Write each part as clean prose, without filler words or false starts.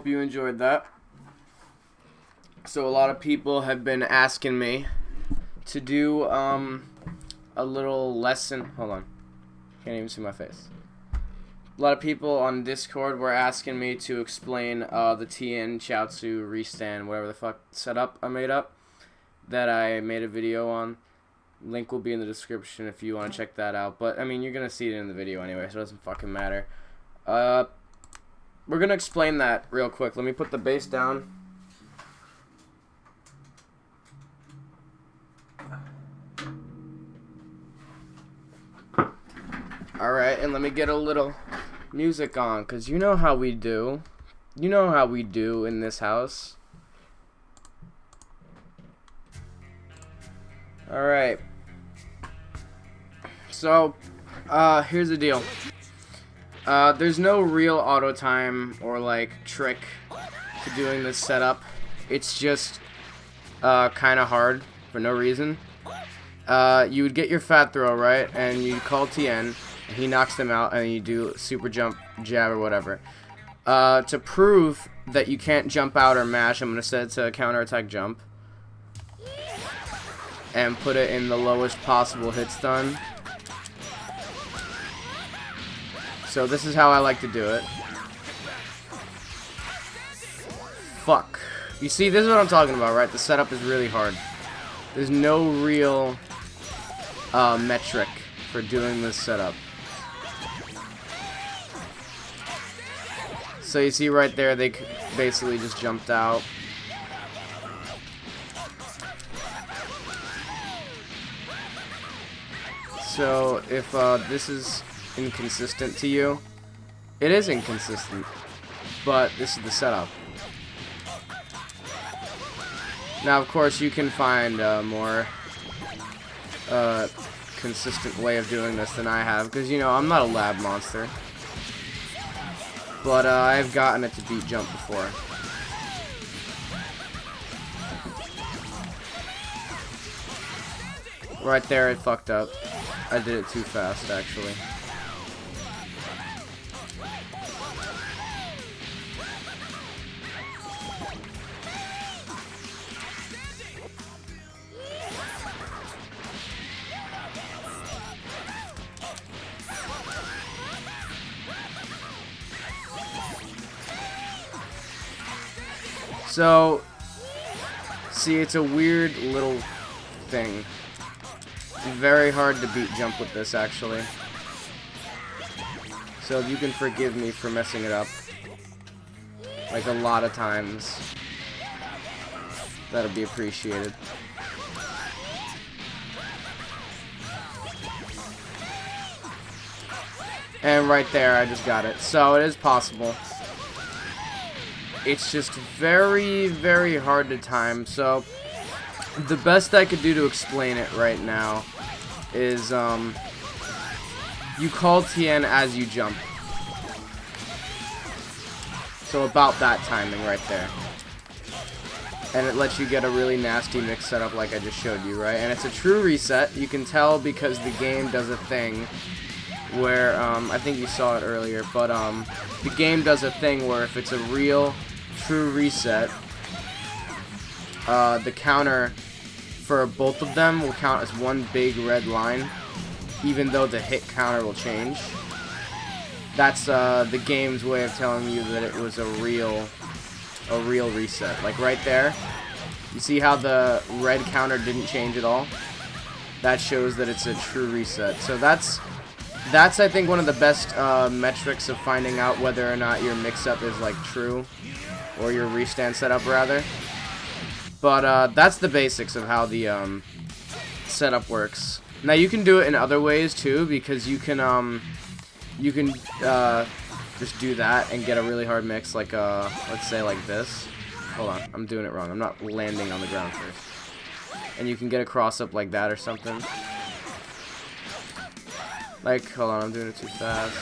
hope you enjoyed that. So a lot of people have been asking me to do a little lesson. Hold on. Can't even see my face. A lot of people on Discord were asking me to explain the tien, chiaotzu, restand, whatever the fuck setup I made up that I made a video on. Link will be in the description if you want to check that out. But, I mean, you're going to see it in the video anyway, so it doesn't fucking matter. We're going to explain that real quick. Let me put the bass down. Alright, and let me get a little music on, because you know how we do. You know how we do in this house. Alright. So, here's the deal. There's no real auto time or, like, trick to doing this setup. It's just, kind of hard for no reason. You would get your fat throw, right? And you call tien. He knocks them out, and you do super jump, jab, or whatever. To prove that you can't jump out or mash, I'm going to set it to counterattack jump. And put it in the lowest possible hit stun. So this is how I like to do it. Fuck. You see, this is what I'm talking about, right? The setup is really hard. There's no real metric for doing this setup. So you see right there, they basically just jumped out. So if this is inconsistent to you, it is inconsistent, but this is the setup. Now, of course, you can find a more consistent way of doing this than I have, because, you know, I'm not a lab monster. But I've gotten it to beat jump before. Right there, it fucked up. I did it too fast, actually. So, see, it's a weird little thing. Very hard to beat jump with this, actually. So you can forgive me for messing it up. Like a lot of times. That'll be appreciated. And right there, I just got it. So it is possible. It's just very, very hard to time. So the best I could do to explain it right now is you call tien as you jump. So about that timing right there. And it lets you get a really nasty mix setup like I just showed you, right? And it's a true reset. You can tell because the game does a thing where, I think you saw it earlier, but the game does a thing where if it's a real true reset, the counter for both of them will count as one big red line, even though the hit counter will change. That's the game's way of telling you that it was a real reset. Like right there, you see how the red counter didn't change at all? That shows that it's a true reset. So that's I think one of the best metrics of finding out whether or not your mix-up is like true, or your restand setup rather. But that's the basics of how the setup works. Now you can do it in other ways too, because you can just do that and get a really hard mix, like let's say like this. Hold on, I'm doing it wrong. I'm not landing on the ground first. And you can get a cross up like that or something. Like, hold on, I'm doing it too fast.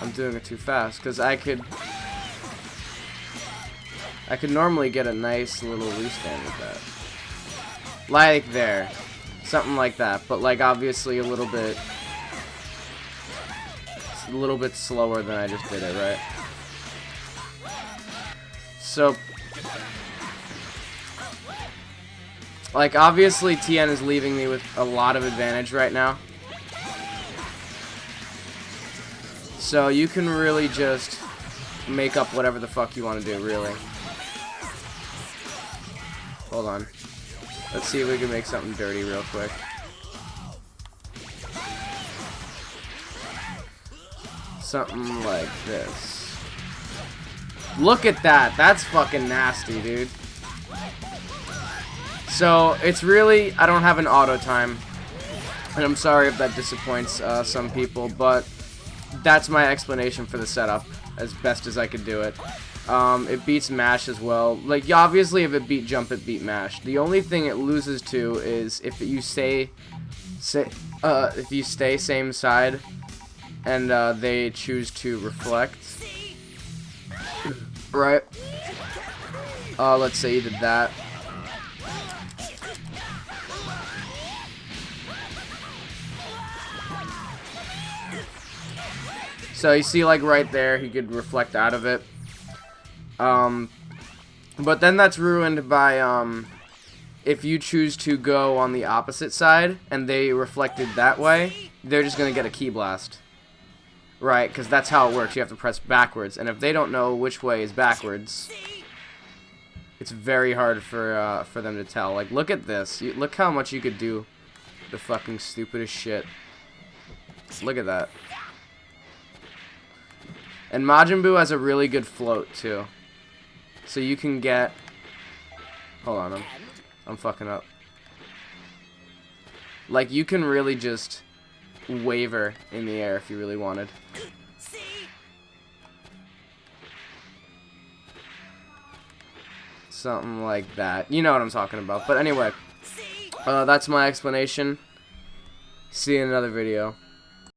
I'm doing it too fast, because I could normally get a nice little restand with that. Like there. Something like that, but like obviously a little bit a little bit slower than I just did it, right? So, like, obviously Tien is leaving me with a lot of advantage right now. So you can really just make up whatever the fuck you want to do, really. Hold on. Let's see if we can make something dirty real quick. Something like this. Look at that. That's fucking nasty, dude. So, it's really... I don't have an auto time. And I'm sorry if that disappoints some people, but that's my explanation for the setup, as best as I could do it. It beats mash as well. Like, obviously, if it beat jump, it beat mash. The only thing it loses to is if you stay same side, and they choose to reflect. Right? Let's say you did that. So you see, like, right there, he could reflect out of it. But then that's ruined by, if you choose to go on the opposite side, and they reflected that way, they're just gonna get a key blast. Right, because that's how it works. You have to press backwards, and if they don't know which way is backwards, it's very hard for them to tell. Like, look at this. Look how much you could do the fucking stupidest shit. Look at that. And Majin Buu has a really good float, too. So you can get... Hold on, I'm fucking up. Like, you can really just waver in the air if you really wanted. Something like that. You know what I'm talking about. But anyway, that's my explanation. See you in another video.